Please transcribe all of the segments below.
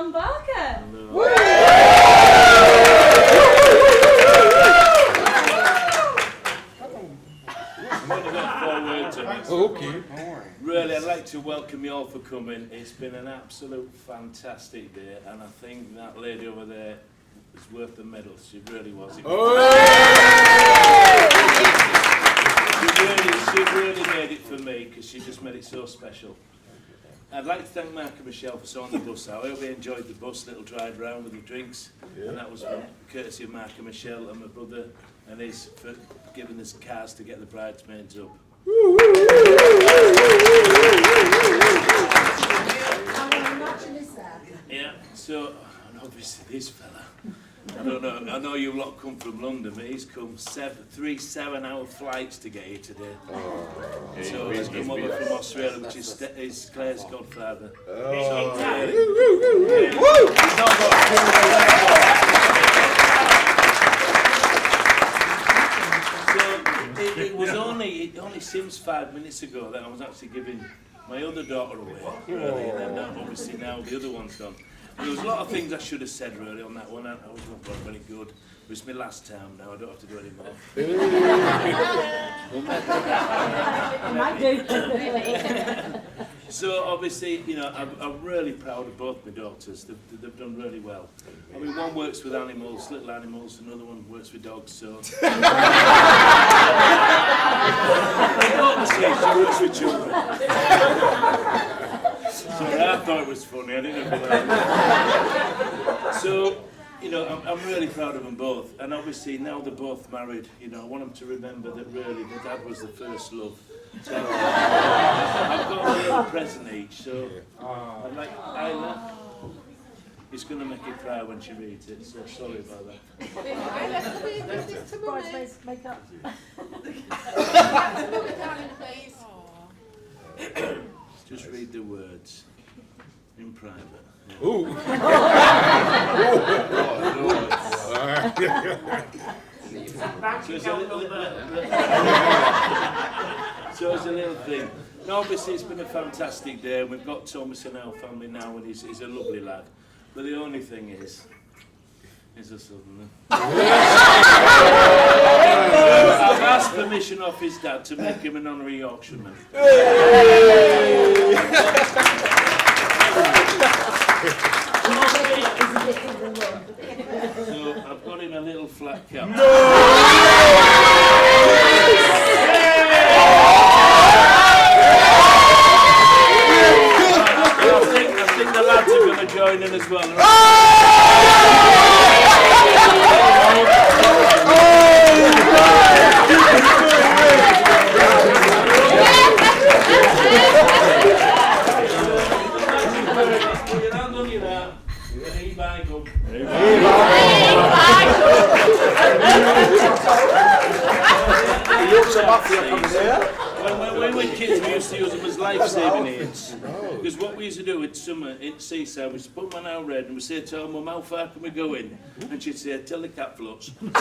John Barker. Okay. Really, I'd like to welcome you all for coming. It's been an absolute fantastic day, and I think that lady over there is worth the medal. She really was. She really made it for me, because she just made it so special. I'd like to thank Mark and Michelle for sorting the bus out. I hope you enjoyed the bus, little drive round with the drinks, and that was courtesy of Mark and Michelle and my brother and his for giving us cars to get the bridesmaids up. Yeah, so, and obviously this fella, I don't know, I know you lot come from London, but he's come 3 7-hour flights to get here today. So he's come over from Australia, which is Claire's godfather. It only seems 5 minutes ago that I was actually giving my other daughter away, really, and then obviously now the other one's gone. There was a lot of things I should have said really on that one. I was not very good. It was my last time now. I don't have to do any more. So obviously, you know, I'm really proud of both my daughters. They've done really well. I mean, one works with animals, little animals, and another one works with dogs. So she works with children. Sorry, I thought it was funny. I didn't know. So, you know, I'm really proud of them both. And obviously, now they're both married, you know, I want them to remember that really the dad was the first love. So, I've got a little present each, so I'm like, Isla, it's going to make you cry when she reads it, so sorry about that. Bridesmaids makeup. Just read the words in private. Yeah. Ooh. So it's a little thing. Now, obviously, it's been a fantastic day. We've got Thomas in our family now, and he's a lovely lad. But the only thing is a southerner. I've asked permission off his dad to make him an honorary yorkshireman. So I've got him a little flat cap. I think the lads are going to join in as well. When we were kids, we used to use them as life-saving aids. Because what we used to do in summer at seaside, we used to put them on our red and we say to our mum, how far can we go in? And she'd say, till the cat floats. Can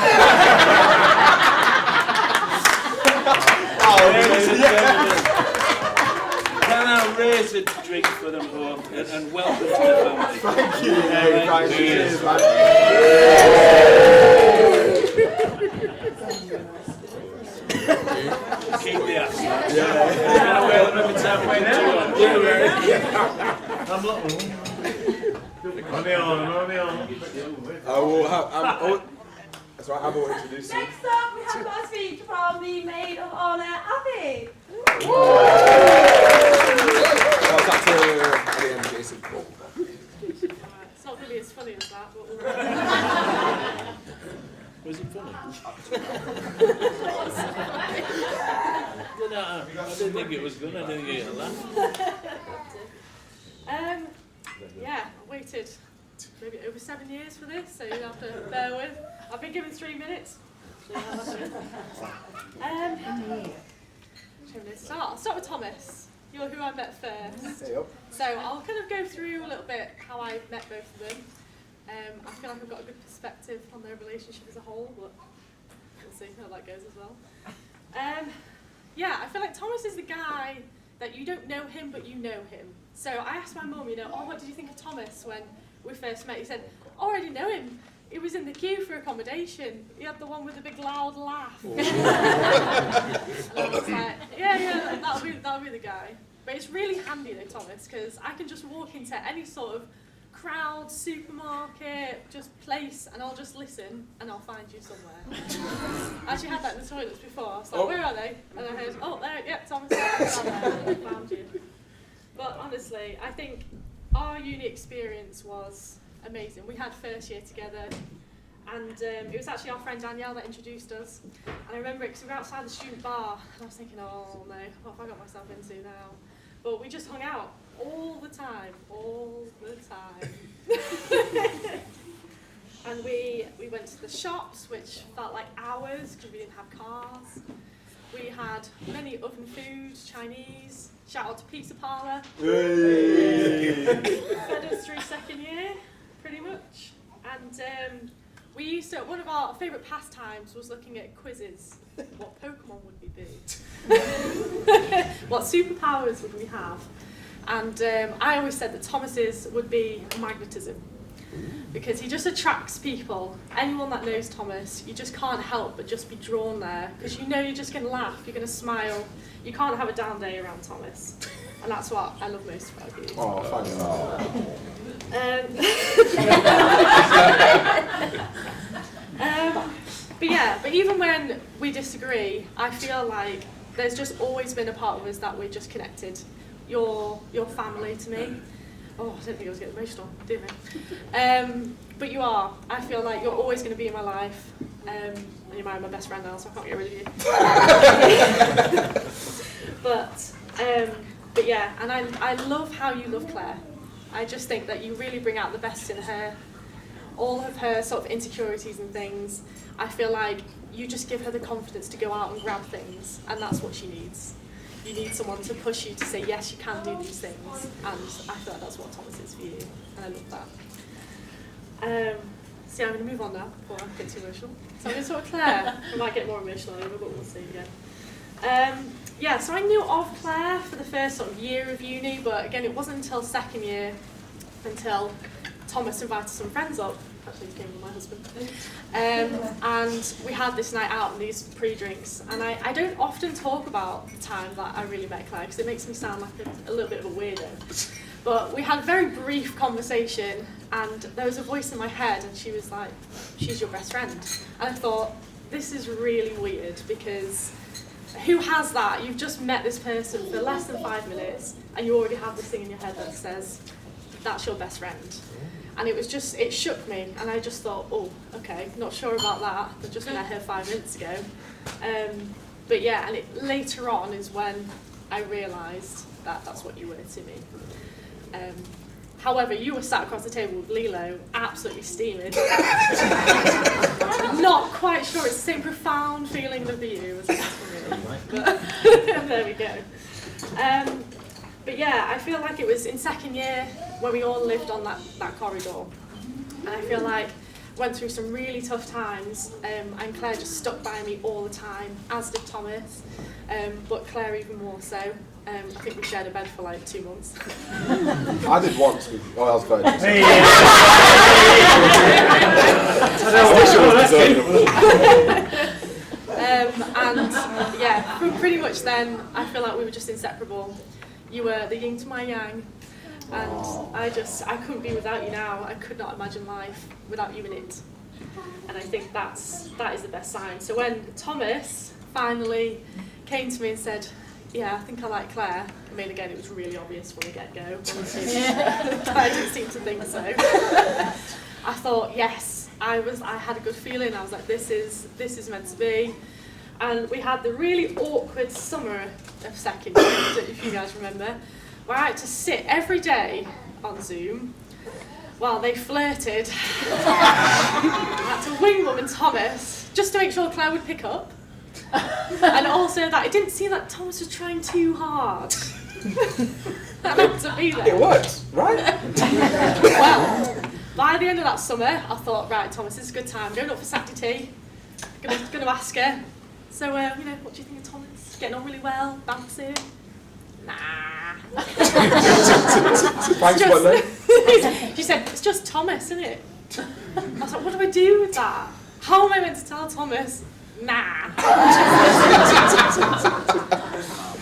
I raise a drink for them both and welcome to the family? Thank you. Cheers, man. Keep the ass. I will have. That's right. I will introduce you. Next up, we have got a speech from the Maid of Honour, Abby. What's that to Ellie and Jason? It's not really as funny as that, but Was it funny? I didn't think it was good. I didn't get a laugh. yeah, I waited maybe over 7 years for this, so you'll have to bear with. I've been given 3 minutes. So you'll have to. I'll start with Thomas. You're who I met first. So I'll kind of go through a little bit how I met both of them. I feel like I've got a good perspective on their relationship as a whole, but we'll see how that goes as well. Yeah, I feel like Thomas is the guy that you don't know him, but you know him. So I asked my mum, you know, oh, what did you think of Thomas when we first met, he said, I already know him. He was in the queue for accommodation. He had the one with the big loud laugh. And I was like, yeah, that'll be the guy. But it's really handy though, Thomas, because I can just walk into any sort of crowd, supermarket, just place, and I'll just listen, and I'll find you somewhere. I actually had that in the toilets before. I was like, where are they? And I heard, oh, there, yeah, Thomas, there, and I found you. But honestly, I think our uni experience was amazing. We had first year together, and it was actually our friend Danielle that introduced us. And I remember it because we were outside the student bar, and I was thinking, oh no, what have I got myself into now? But we just hung out all the time. And we went to the shops, which felt like hours because we didn't have cars. We had many oven food, Chinese, shout out to Pizza Parlour. Fed us through second year, pretty much. And we used to, one of our favourite pastimes was looking at quizzes. What Pokemon would we be? What superpowers would we have? And I always said that Thomas's would be magnetism, because he just attracts people. Anyone that knows Thomas, you just can't help but just be drawn there, because you know you're just going to laugh, you're going to smile. You can't have a down day around Thomas, and that's what I love most about you. Oh, thanks. But even when we disagree, I feel like there's just always been a part of us that we're just connected. You're family to me. Oh, I didn't think I was getting emotional, did I? But you are. I feel like you're always going to be in my life. And you're my best friend now, so I can't get rid of you. But yeah, and I love how you love Claire. I just think that you really bring out the best in her. All of her sort of insecurities and things, I feel like you just give her the confidence to go out and grab things, and that's what she needs. You need someone to push you to say, yes, you can do these things, and I feel like that's what Thomas is for you, and I love that. So I'm going to move on now before I get too emotional. So I'm going to talk to Claire. I might get more emotional over, but we'll see again. So I knew of Claire for the first sort of year of uni, but again, it wasn't until second year until Thomas invited some friends up. Actually, he came with my husband. And we had this night out and these pre-drinks. And I don't often talk about the time that I really met Claire, because it makes me sound like a little bit of a weirdo. But we had a very brief conversation, and there was a voice in my head, and she was like, she's your best friend. And I thought, this is really weird, because who has that? You've just met this person for less than 5 minutes, and you already have this thing in your head that says, that's your best friend. And it shook me, and I just thought, oh, okay, not sure about that. I just met her 5 minutes ago. But yeah, and later on is when I realised that that's what you were to me. However, you were sat across the table with Lilo, absolutely steaming. Not quite sure it's the same profound feeling of you as it is for me. But there we go. But yeah, I feel like it was in second year when we all lived on that corridor. And I feel like went through some really tough times, and Claire just stuck by me all the time, as did Thomas, but Claire even more so. I think we shared a bed for like 2 months. I did once with you. Oh, I was going. And yeah, pretty much then, I feel like we were just inseparable. You were the yin to my yang, and I couldn't be without you now. I could not imagine life without you in it. And I think that is the best sign. So when Thomas finally came to me and said, yeah, I think I like Claire, I mean, again, it was really obvious from the get-go. I didn't seem to think so. I thought, yes, I had a good feeling. I was like, this is meant to be. And we had the really awkward summer of second year, if you guys remember, where I had to sit every day on Zoom while they flirted. I had to wing woman Thomas just to make sure Claire would pick up. And also that it didn't seem like Thomas was trying too hard. I had to be there. It worked, right? Well, by the end of that summer, I thought, right, Thomas, this is a good time. Going up for Saturday tea. Going to ask her. So, what do you think of Thomas? Getting on really well? Bouncing? Nah. Thanks, Monday. She said, it's just Thomas, isn't it? I was like, what do I do with that? How am I meant to tell Thomas? Nah.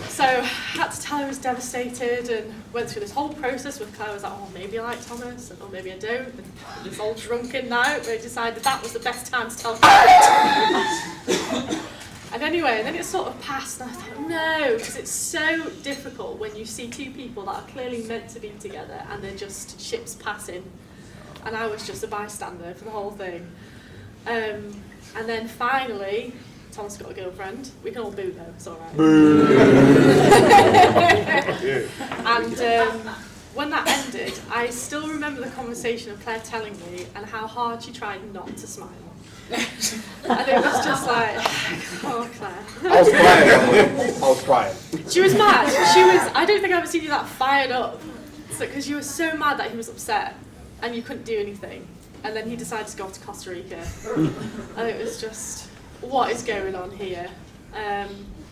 So I had to tell him I was devastated and went through this whole process with Claire. I was like, oh, maybe I like Thomas, or maybe I don't. And this old drunken night, we decided that was the best time to tell him. And anyway, then it sort of passed, and I thought, no, because it's so difficult when you see two people that are clearly meant to be together and they're just ships passing. And I was just a bystander for the whole thing. And then finally, Thomas got a girlfriend. We can all boo though, it's alright. And when that ended, I still remember the conversation of Claire telling me and how hard she tried not to smile. And it was just like, oh, Claire. I was crying. I was crying. She was mad. She was. I don't think I've ever seen you that fired up. Because you were so mad that he was upset and you couldn't do anything. And then he decided to go off to Costa Rica. And it was just, what is going on here?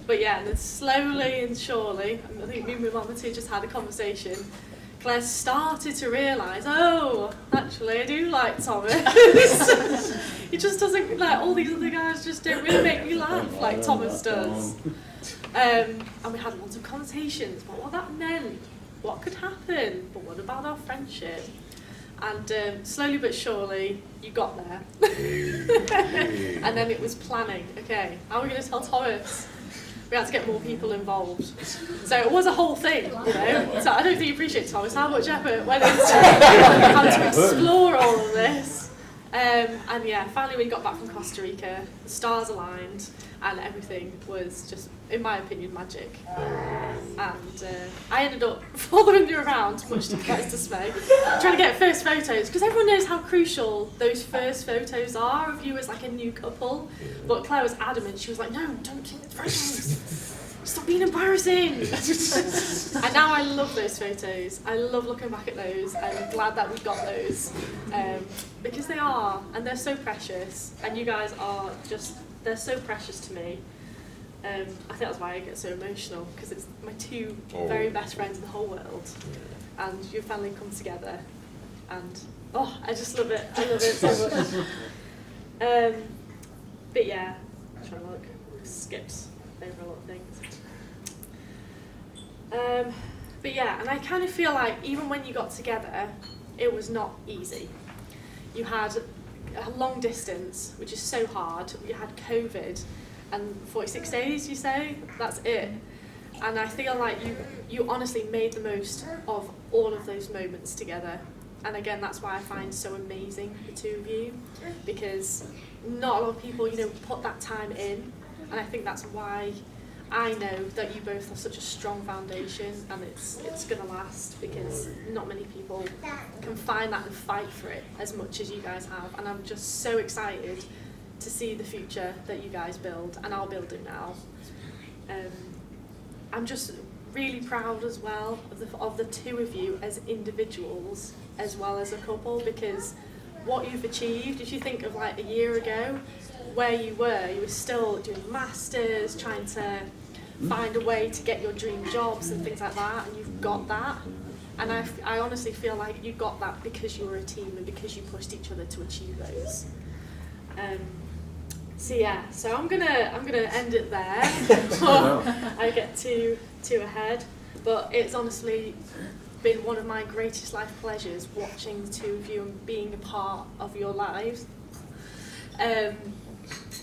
But yeah, and then slowly and surely, I think me and my mum and two just had a conversation. Claire started to realise, oh, actually I do like Thomas. He just doesn't, like, all these other guys just don't really make me laugh like Thomas does. And we had lots of conversations about what that meant, what could happen, but what about our friendship? And slowly but surely, you got there. And then it was planning, okay, how are we going to tell Thomas? We had to get more people involved. So it was a whole thing, you know. So I don't think you appreciate, Thomas, how much effort went into how to explore all of this. And yeah, finally when we got back from Costa Rica, the stars aligned and everything was just, in my opinion, magic. And I ended up following you around, much to Claire's dismay, trying to get first photos, because everyone knows how crucial those first photos are of you as like a new couple. But Claire was adamant, she was like, no, don't keep the photos. Stop being embarrassing. And now I love those photos. I love looking back at those. I'm glad that we got those. Because they are, and they're so precious. And you guys are just, they're so precious to me. I think that's why I get so emotional, because it's my two very best friends in the whole world. And you finally come together. And, oh, I just love it. I love it so much. But yeah, I'm trying to look. Skips over a lot of things. But yeah, and I kind of feel like even when you got together, it was not easy. You had a long distance, which is so hard. You had COVID, and 46 days, you say? That's it. And I feel like you honestly made the most of all of those moments together. And again, that's why I find so amazing the two of you, because not a lot of people, you know, put that time in. And I think that's why I know that you both have such a strong foundation, and it's going to last, because not many people can find that and fight for it as much as you guys have. And I'm just so excited to see the future that you guys build, and I'll build it now. I'm just really proud as well of the two of you as individuals as well as a couple, because what you've achieved, if you think of like a year ago, where you were still doing masters, trying to find a way to get your dream jobs and things like that, and you've got that. And I honestly feel like you got that because you were a team and because you pushed each other to achieve those. So yeah, so I'm gonna end it there before I get too ahead. But it's honestly been one of my greatest life pleasures watching the two of you and being a part of your lives.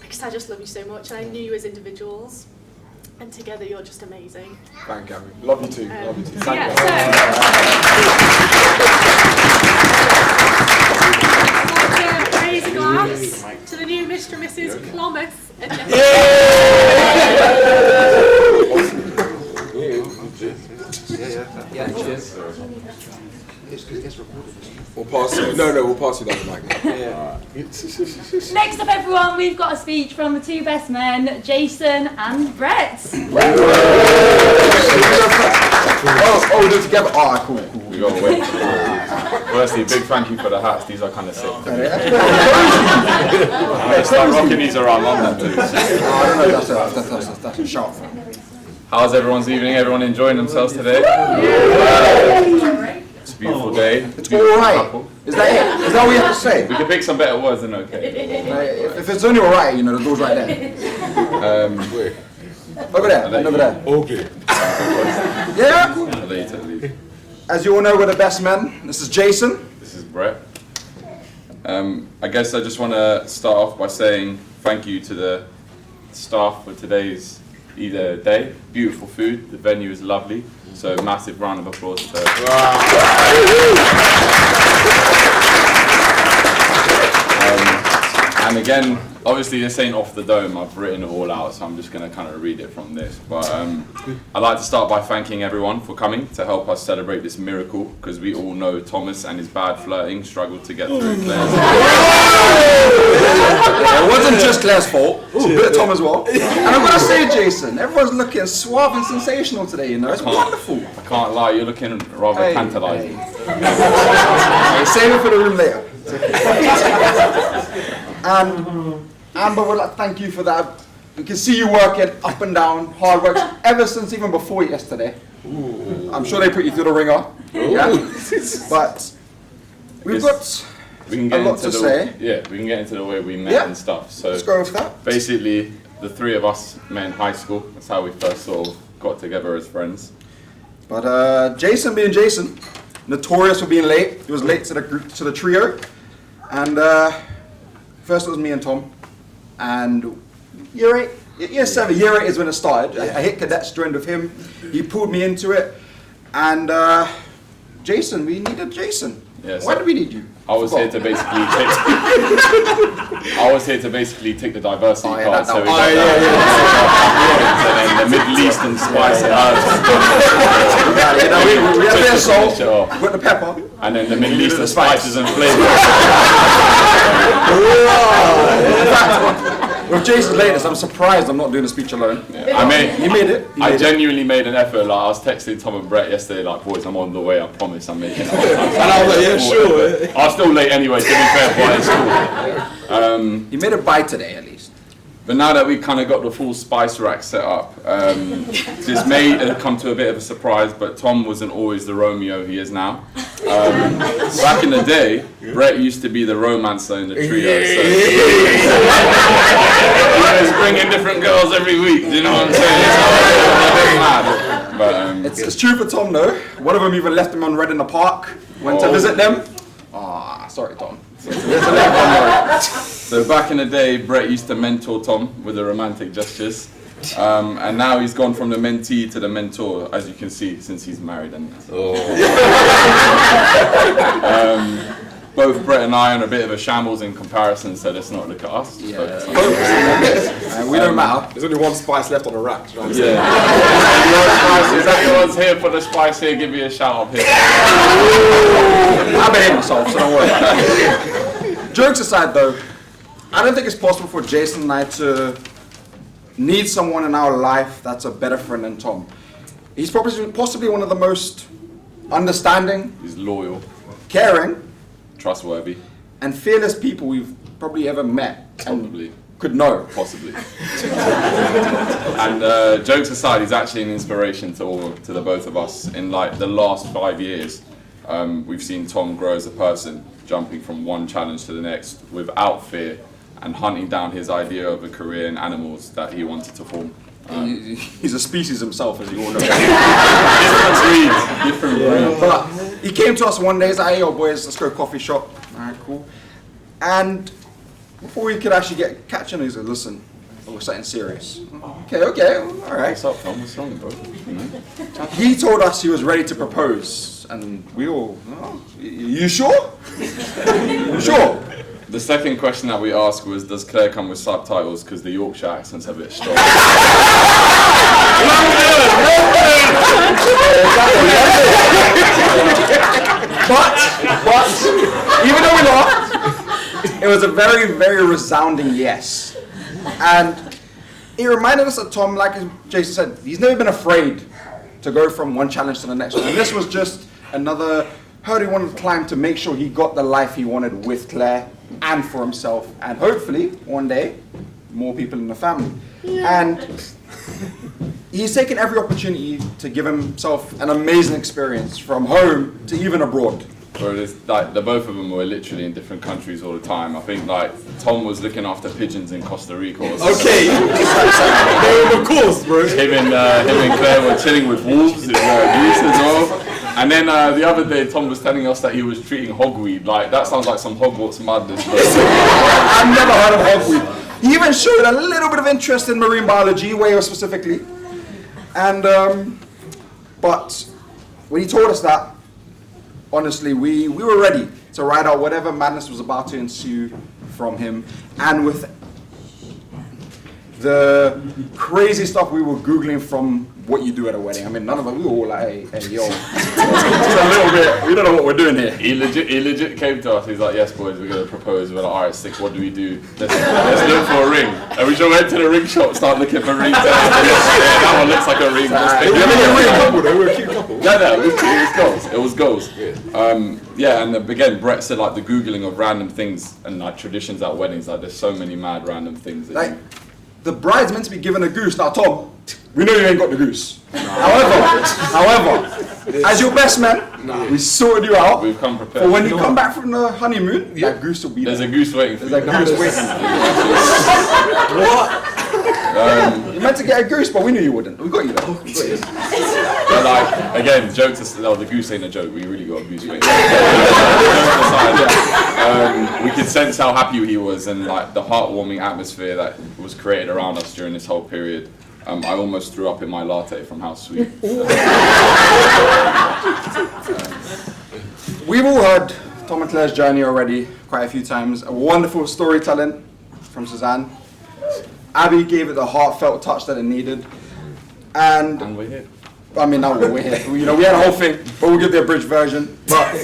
Because I just love you so much, and I knew you as individuals, and together you're just amazing. Thank you. Love you too. Love you too. So yeah, so raise a glass to the new Mr. and Mrs. Clometh. Yeah, cheers. We'll pass you. No, we'll pass you that mic. Next up, everyone, we've got a speech from the two best men, Jason and Brett. Oh, we're doing together. Oh, cool. We got to wait. Firstly, big thank you for the hats. These are kind of sick. I'm going to start rocking these around London too. I don't know. That's a sharp thing. How's everyone's evening? Everyone enjoying themselves today? To beautiful day. It's alright. Is that it? Is that what you have to say? We can pick some better words than okay. If it's only alright, you know, the door's right there. Over there, and over there. Okay. Yeah, cool. I'll let you take the lead. As you all know, we're the best men. This is Jason. This is Brett. I guess I just want to start off by saying thank you to the staff for today's day. Beautiful food. The venue is lovely. So massive round of applause to and again, obviously this ain't off the dome, I've written it all out, so I'm just going to kind of read it from this. But I'd like to start by thanking everyone for coming to help us celebrate this miracle, because we all know Thomas and his bad flirting struggled to get through Claire's. It wasn't just Claire's fault, a bit of Tom as well. And I'm going to say, Jason, everyone's looking suave and sensational today, you know, it's wonderful. I can't lie, you're looking rather tantalising. Hey, save it for the room later. And Amber would like to thank you for that. We can see you working up and down, hard work, ever since even before yesterday. I'm sure they put you through the ringer. Yeah? But we've got a lot to say. Yeah, we can get into the way we met and stuff. So let's go with that. Basically, the three of us met in high school. That's how we first sort of got together as friends. But Jason being Jason, notorious for being late. He was late to the trio. And first it was me and Tom. And year 8 is when it started. I hit cadets, joined with him. He pulled me into it. And Jason, we needed Jason. Yeah, so why did we need you? I was here to basically take the diversity card. So we got and then the Middle Eastern spice and herbs. We have the salt, put the pepper. And then the Middle Eastern spices and flavors. With Jason's latest, I'm surprised I'm not doing the speech alone. Yeah. He made it. I genuinely made an effort. Like I was texting Tom and Brett yesterday, like, boys, I'm on the way. I promise, I'm making it. And I was like, yeah, sure. I was still late anyway. To be fair, but it's cool. You made it by today, at least. But now that we've kind of got the full spice rack set up, this may come to a bit of a surprise, but Tom wasn't always the Romeo he is now. Back in the day, Brett used to be the romancer in the trio. So he was bringing different girls every week, do you know what I'm saying? But, it's true for Tom though. One of them even left him on red in the park, went to visit them. Sorry Tom. So back in the day, Brett used to mentor Tom with the romantic gestures. And now he's gone from the mentee to the mentor, as you can see, since he's married. And both Brett and I are in a bit of a shambles in comparison, so let's not look at us. We don't matter. There's only one spice left on the rack. You know what I'm saying? Is anyone's here for the spice here? Give me a shout out here. I've been hitting myself, so don't worry about it. Jokes aside though, I don't think it's possible for Jason and I to need someone in our life that's a better friend than Tom. He's possibly one of the most understanding, He's loyal, caring, trustworthy, and fearless people we've probably ever met. probably. Could know. Possibly. And jokes aside, he's actually an inspiration to the both of us. In like the last 5 years, we've seen Tom grow as a person, jumping from one challenge to the next without fear, and hunting down his idea of a career in animals that he wanted to form. He's a species himself, as you all know. Different breed. But he came to us one day, he's like, hey, yo boys, let's go coffee shop. Alright, cool. And before we could actually catch him, he said, listen, we're something serious. Okay, alright. What's up, Tom? What's wrong, bro? He told us he was ready to propose, and we all, you sure? You sure? The second question that we asked was, does Claire come with subtitles? Because the Yorkshire accent's a bit strong. But, even though we laughed, it was a very, very resounding yes. And it reminded us of Tom, like Jason said, he's never been afraid to go from one challenge to the next one. And this was just another hurdle he wanted to climb to make sure he got the life he wanted with Claire and for himself. And hopefully, one day, more people in the family. Yeah. And he's taken every opportunity to give himself an amazing experience from home to even abroad. Whereas like the both of them were literally in different countries all the time. I think like Tom was looking after pigeons in Costa Rica. Or Okay. Of course, bro. him and Claire were chilling with wolves in Greece as well. And then the other day, Tom was telling us that he was treating hogweed. Like that sounds like some Hogwarts madness. I've never heard of hogweed. He even showed a little bit of interest in marine biology, whales specifically. And but when he told us that, honestly, we were ready to ride out whatever madness was about to ensue from him. And with the crazy stuff we were Googling from what you do at a wedding. I mean, none of us, we were all like, hey, yo, just a little bit, we don't know what we're doing here. He legit came to us. He's like, yes, boys, we're going to propose. We're like, all right, sick, what do we do? Let's look for a ring. And we just went to the ring shop, started looking for rings. Yeah, that one looks like a ring. They were a cute couple. Yeah, it was goals. Yeah, and again, Brett said like the Googling of random things and like traditions at weddings. Like there's so many mad random things. Like, the bride's meant to be given a goose. Now, Tom, we know you ain't got the goose. However, as your best man, we sorted you out. We've come prepared. For when you come back from the honeymoon, that goose will be There's there. a goose waiting for you. There's a goose waiting. What? You meant to get a goose, but we knew you wouldn't. We got you there. But like, again, jokes aside, no, the goose ain't a joke. We really got a goose waiting. We could sense how happy he was and like the heartwarming atmosphere that was created around us during this whole period. I almost threw up in my latte from how sweet. We've all heard Tom and Claire's journey already quite a few times. A wonderful storytelling from Suzanne. Abby gave it the heartfelt touch that it needed. And we're here. I mean, now we're here. We had a whole thing, but we'll give the abridged version. But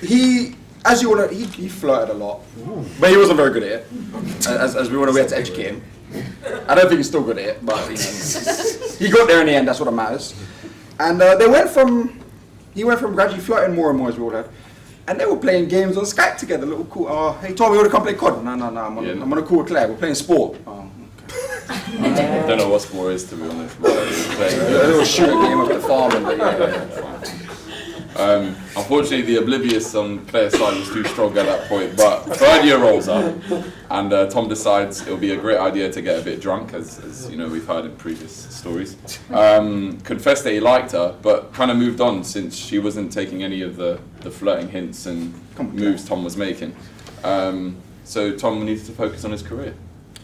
he, as you want to, he flirted a lot, but he wasn't very good at it. As we want to, we had to educate him. I don't think he's still good at it, but he got there in the end. That's what matters. And he went from gradually flirting more and more, as we all heard. And they were playing games on Skype together. Little cool. Hey, Tom, you want to come play COD? No. I'm on a call with Claire. We're playing sport. I don't know what sport is, to be honest. But A little shooter game up the farm. Unfortunately, the oblivious on Claire's side was too strong at that point, but third year rolls up, and Tom decides it'll be a great idea to get a bit drunk, as you know we've heard in previous stories. Confessed that he liked her, but kind of moved on since she wasn't taking any of the flirting hints and moves Tom was making. So Tom needed to focus on his career.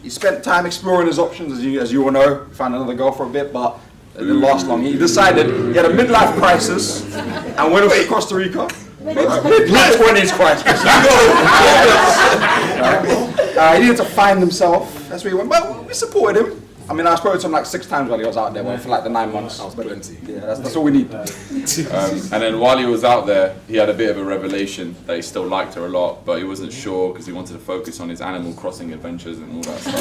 He spent time exploring his options, as you all know. Found another girl for a bit, but it didn't last long. He decided he had a midlife crisis and went off to Costa Rica. Mid-20s crisis. He needed to find himself. That's where he went. But we supported him. I mean, I spoke to him like 6 times while he was out there, for like the 9 months. That was plenty. Yeah, that's all we need. And then while he was out there, he had a bit of a revelation that he still liked her a lot, but he wasn't sure because he wanted to focus on his Animal Crossing adventures and all that stuff.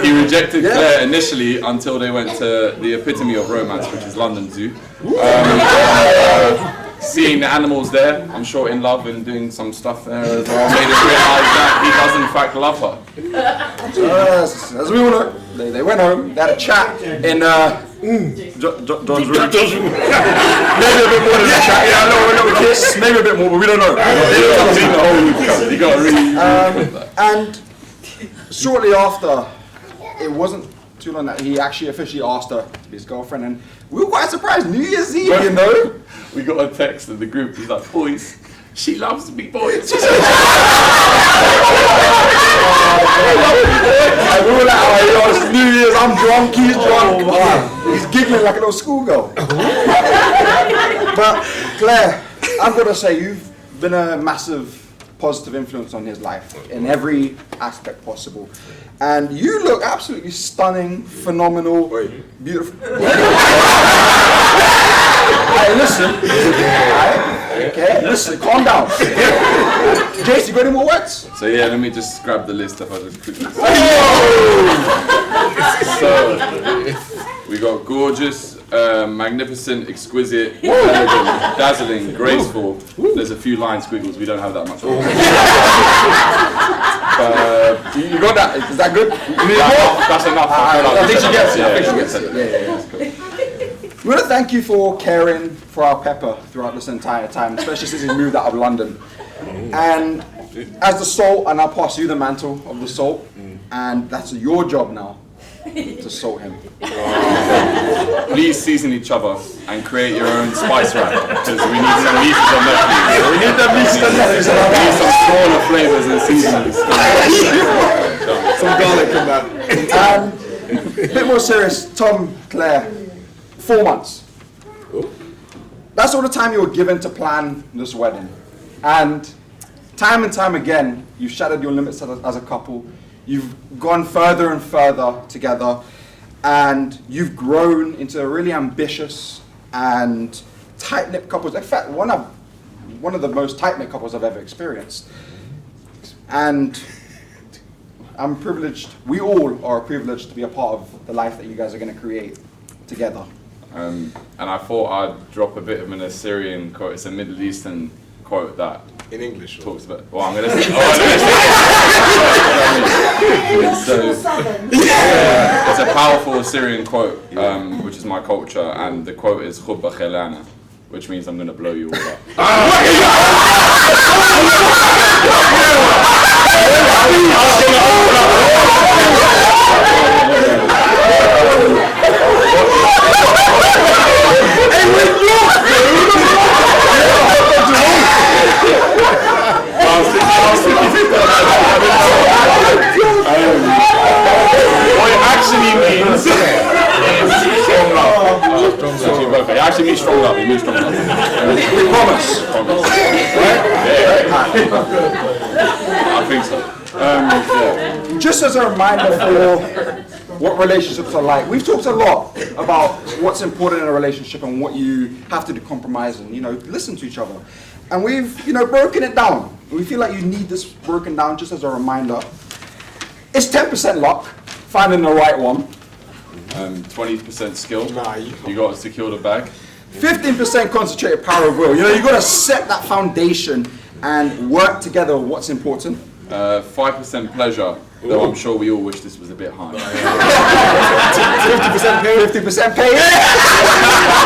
He rejected Claire initially until they went to the epitome of romance, which is London Zoo. Seeing the animals there, I'm sure in love and doing some stuff there as well, made him realise that he does in fact love her. As we all know, they went home, they had a chat in John's room. Maybe a bit more than a chat, a little kiss, maybe a bit more, but we don't know. You got to really And shortly after, it wasn't too long that he actually officially asked her to be his girlfriend, and we were quite surprised. New Year's Eve, you know. We got a text in the group. He's like, boys, she loves me, boys. We were like, oh, it's New Year's, I'm drunk, he's drunk. He's giggling like a little schoolgirl. But Claire, I've got to say, you've been a massive positive influence on his life in every aspect possible. And you look absolutely stunning, phenomenal, beautiful. Hey, listen. Okay, listen, calm down. Jace, you got any more words? So yeah, let me just grab the list if I just quickly. So we got gorgeous, magnificent, exquisite, elegant, dazzling, graceful. There's a few line squiggles. We don't have that much. You got that? Is that good? That's enough. I think she gets it. Yeah, I think she yeah, gets it. yeah. That's cool. We want to thank you for caring for our Pepper throughout this entire time, especially since he moved out of London. And as the salt, and I'll pass you the mantle of the salt, and that's your job now, to salt him. Please season each other and create your own spice rack, because we need some nieces and nephews. We need them nieces and nephews. We need some smaller flavours and seasonings. Some garlic in that. And a bit more serious, Tom, Claire, 4 months. That's all the time you were given to plan this wedding. And time again, you've shattered your limits as a couple. You've gone further and further together, and you've grown into a really ambitious and tight-knit couples. In fact, one of the most tight-knit couples I've ever experienced. And I'm privileged, we all are privileged to be a part of the life that you guys are going to create together. And I thought I'd drop a bit of an Assyrian quote. It's a Middle Eastern quote that In English. talks about. Well, I'm going to say. It's a powerful Assyrian quote, which is my culture, and the quote is "Khubba khelana," which means I'm going to blow you all up. What it actually means is strong love. It actually means strong love. It means strong love. We promise. I think so. Just as a reminder for what relationships are like, we've talked a lot about what's important in a relationship and what you have to do, compromise and, listen to each other. And we've, broken it down. We feel like you need this broken down just as a reminder. It's 10% luck, finding the right one. 20% skill. Nah, You got to secure the bag. 15% concentrated power of will. You got to set that foundation and work together on what's important. 5% pleasure, though I'm sure we all wish this was a bit high. 50% pay. 50% pay.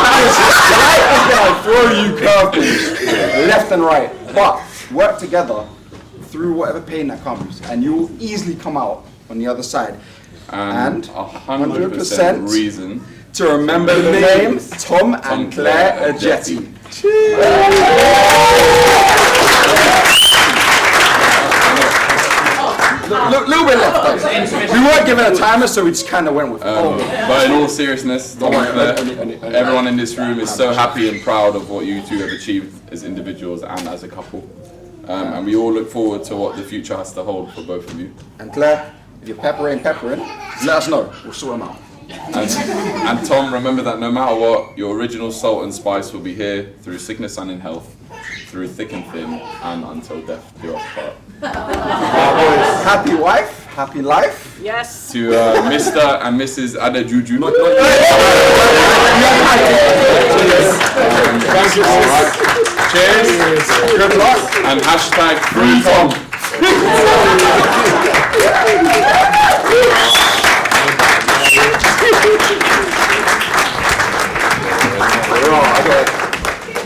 Life is going to throw you curveballs left and right. But work together through whatever pain that comes, and you will easily come out on the other side. And 100% reason to remember the name Tom and Claire Ajeti. Little bit left though. We weren't given a timer, so we just kind of went with it. But in all seriousness, Tom and Claire, everyone in this room is so happy and proud of what you two have achieved as individuals and as a couple. And we all look forward to what the future has to hold for both of you. And Claire, if you're peppering, let us know. We'll sort them out. And Tom, remember that no matter what, your original salt and spice will be here through sickness and in health, through thick and thin, and until death do us part. Happy wife, happy life. Yes. To Mr. and Mrs. Adejuju. Cheers. Good luck. And hashtag free Tom.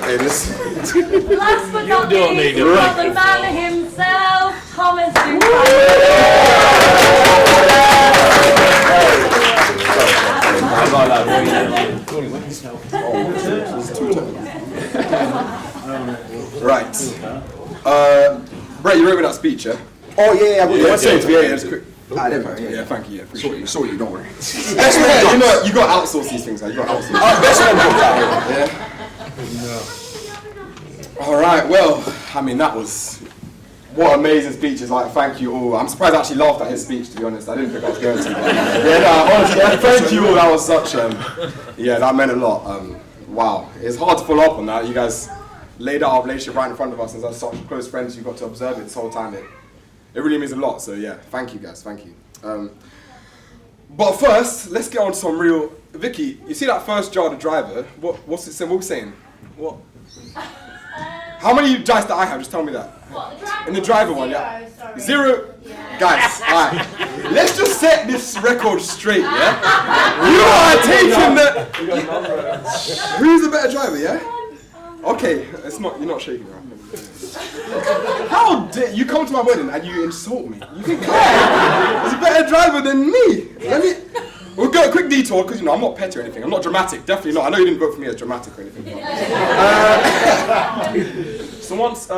Hey, this. Last but not least, we've got the man himself, Thomas Right. Brett, you wrote me that speech, yeah? Oh yeah, Let's say it to me, yeah, just quick. Yeah, Thank you, yeah, appreciate it. Saw you, don't worry. Best man, you got to outsource these things, you got to outsource. Best man jobs out here, yeah? Alright, well, I mean, that was, what amazing speeches, thank you all. I'm surprised I actually laughed at his speech, to be honest. I didn't think I was going to, but honestly, thank you all. That was such, that meant a lot. Wow, it's hard to follow up on that. You guys laid out our relationship right in front of us, and as such close friends, you got to observe it this whole time. It really means a lot, so yeah, thank you guys, thank you. But first, let's get on to some real. Vicky, you see that first jar, the driver? What's it saying? What are we saying? What? How many dice that I have? Just tell me that. What, the driver? In the driver one, yeah. Sorry. 0. Yeah. Guys, alright. Let's just set this record straight, yeah? You are taking the. Who's the better driver, yeah? Okay, it's not. You're not shaking, right? How dare you come to my wedding and you insult me? You think Claire is a better driver than me? We'll go a quick detour because I'm not petty or anything. I'm not dramatic, definitely not. I know you didn't vote for me as dramatic or anything. So once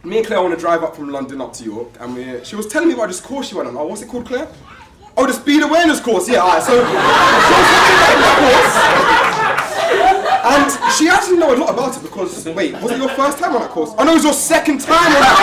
me and Claire want to drive up from London up to York, and she was telling me about this course she went on. Oh, what's it called, Claire? Oh, the speed awareness course. Yeah, alright. So she was telling me about this course. And she actually know a lot about it because, wait, was it your first time on that course? Oh no, it was your second time on that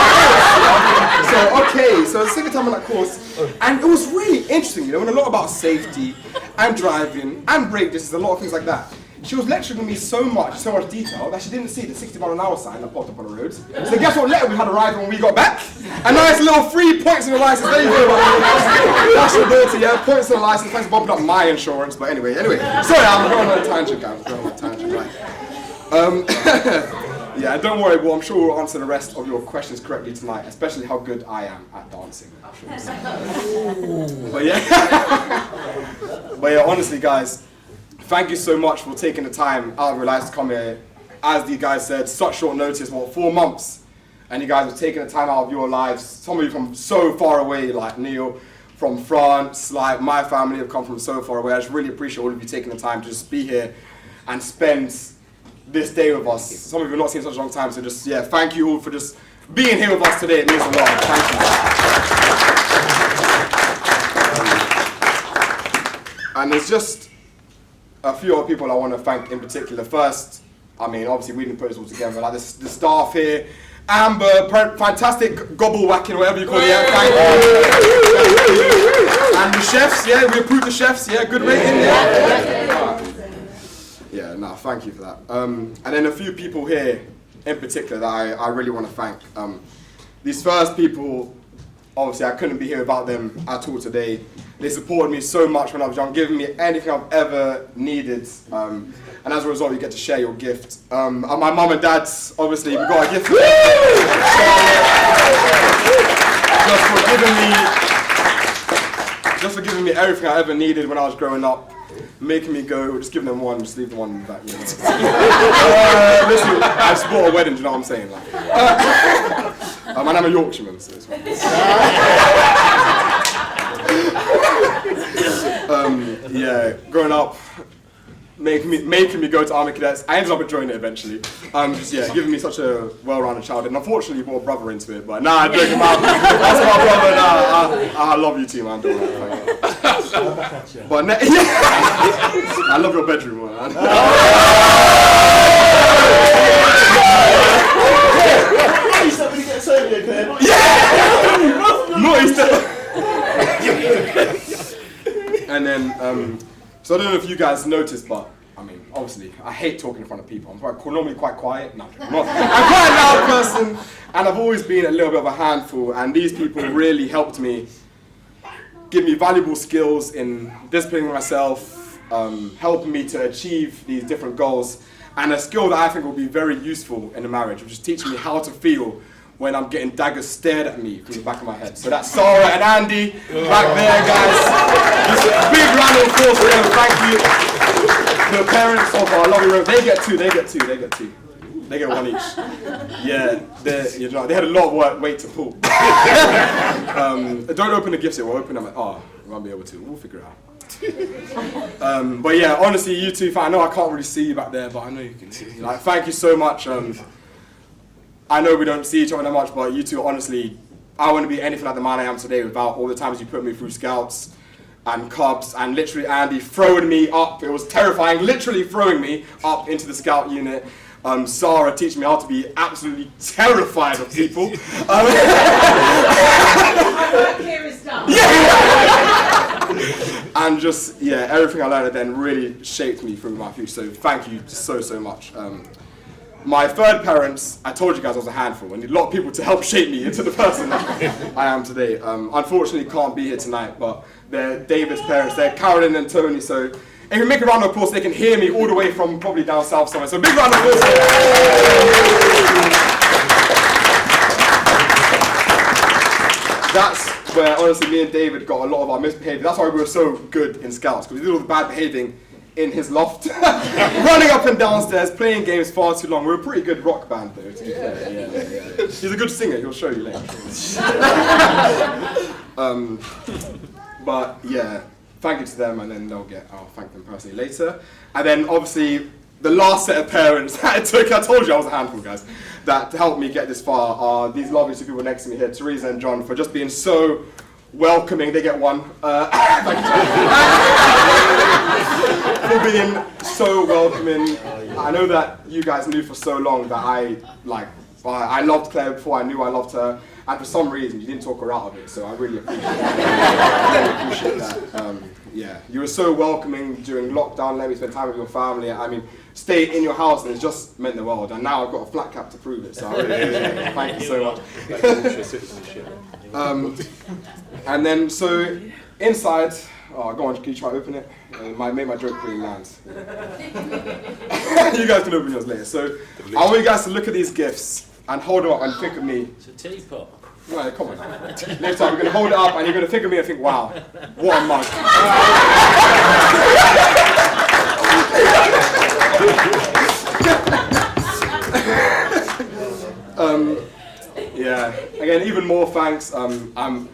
course! So the second time on that course, and it was really interesting, and a lot about safety, and driving, and brake distance, a lot of things like that. She was lecturing me so much detail, that she didn't see the 60-mile-an-hour sign that popped up on the roads. So guess what letter we had arrived when we got back? A nice little 3 points in the license. There you go. That's your dirty, yeah. Points in the license. Thanks for bumping up my insurance. But anyway. Sorry, I'm going on a tangent, guys. Right. Yeah, don't worry, well, I'm sure we'll answer the rest of your questions correctly tonight, especially how good I am at dancing. But yeah, honestly, guys, thank you so much for taking the time out of your lives to come here. As the guys said, such short notice, 4 months, and you guys have taken the time out of your lives. Some of you from so far away, like Neil, from France, like my family have come from so far away. I just really appreciate all of you taking the time to just be here and spend this day with us. Some of you have not seen such a long time, so just, thank you all for just being here with us today. It means a lot. Thank you. And there's just a few other people I want to thank in particular. First, obviously we didn't put this all together, like the staff here, Amber, fantastic gobble whacking, whatever you call it, thank you. And the chefs, we approved the chefs, good rating, thank you for that. And then a few people here in particular that I really want to thank. These first people, obviously I couldn't be here without them at all today. They supported me so much when I was young, giving me anything I've ever needed. And as a result, you get to share your gift. And my mum and dad's, obviously, we got a gift for them. Just for giving me everything I ever needed when I was growing up. Making me go, just give them one, just leave the one in the back. Listen, I just bought a wedding, do you know what I'm saying? And I'm a Yorkshireman, so it's fine. Growing up, making me go to Army Cadets. I ended up enjoying it eventually. Giving me such a well-rounded childhood. And unfortunately, you brought a brother into it, but I joke him out. That's my brother. I love you too, man. But I love your bedroom, man. And then, so I don't know if you guys noticed, but obviously, I hate talking in front of people. I'm normally quite quiet. No, I'm quite a loud person, and I've always been a little bit of a handful, and these people really helped me, give me valuable skills in disciplining myself, helping me to achieve these different goals, and a skill that I think will be very useful in a marriage, which is teaching me how to feel when I'm getting daggers stared at me from the back of my head. So that's Sarah and Andy back there, guys. Just a big round of applause for them. Thank you. The parents of our lovely room, they get two. They get one each. Yeah, they had a lot of weight to pull. Don't open the gifts yet, we'll open them. We won't be able to, we'll figure it out. But yeah, honestly, you two, I know I can't really see you back there, but I know you can see. Thank you so much. I know we don't see each other that much, but you two, honestly, I wouldn't be anything like the man I am today without all the times you put me through scouts and cubs, and literally Andy throwing me up. It was terrifying, literally throwing me up into the scout unit. Sarah teaching me how to be absolutely terrified of people. And just, everything I learned then really shaped me through my future. So thank you so much. My third parents, I told you guys I was a handful. I need a lot of people to help shape me into the person that I am today. Unfortunately, can't be here tonight, but they're David's parents. They're Carolyn and Tony. So if you make a round of applause, they can hear me all the way from probably down south somewhere. So big round of applause. That's where honestly me and David got a lot of our misbehavior. That's why we were so good in Scouts, because we did all the bad behaving in his loft, running up and downstairs, playing games far too long. We're a pretty good rock band though, to be fair. Yeah. He's a good singer, he'll show you later. But yeah, thank you to them, and then I'll thank them personally later. And then obviously, the last set of parents that it took, I told you I was a handful, guys, that helped me get this far are these lovely two people next to me here, Teresa and John, for just being so welcoming. They get one. Thank you for being so welcoming. I know that you guys knew for so long that I loved Claire before I knew I loved her, and for some reason you didn't talk her out of it, so I really appreciate that. Yeah, you were so welcoming during lockdown, let me spend time with your family. I mean, stay in your house, and it's just meant the world. And now I've got a flat cap to prove it, so I really appreciate it. Thank you so much. And then, so inside, go on, can you try to open it? It might make my joke really land. You guys can open yours later. So I want you guys to look at these gifts and hold them up and think of me. It's a teapot. Right, come on. Next time, we're going to hold it up and you're going to think of me and think, wow, what a mug. Yeah, again, even more thanks. I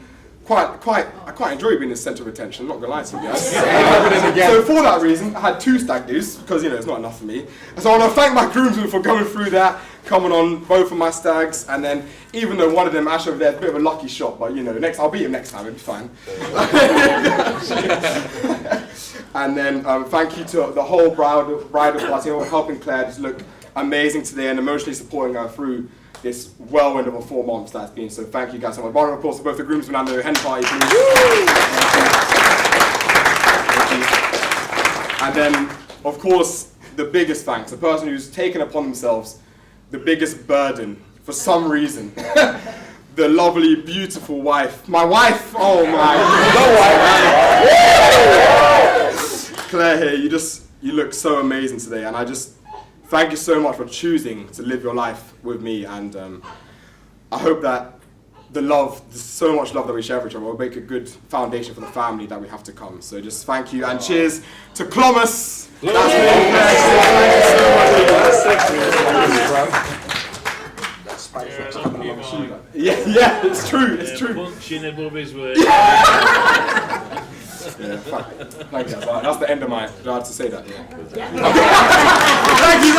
quite enjoy being the centre of attention, I'm not going to lie to you guys. So for that reason, I had 2 stag do's, because it's not enough for me. And so I want to thank my groomsmen for going through that, coming on both of my stags, and then even though one of them, Ash over there, is a bit of a lucky shot, but I'll beat him next time, it'll be fine. And then thank you to the whole bridal party for helping Claire just look amazing today and emotionally supporting her through this whirlwind of a 4 months that's been. So thank you guys so much. Round of applause for both the groomsmen and the hen party, please. And then, of course, the biggest thanks, the person who's taken upon themselves the biggest burden for some reason. The lovely, beautiful wife. My wife! Oh my. Claire here, you look so amazing today, and I just thank you so much for choosing to live your life with me, and I hope that there's so much love that we share for each other will make a good foundation for the family that we have to come. So just thank you, and cheers to Clomas! That's yeah, it's true. Punching above his weight. Yeah, thank you. That's the end of my. Do I have to say that? Yeah. Thank you.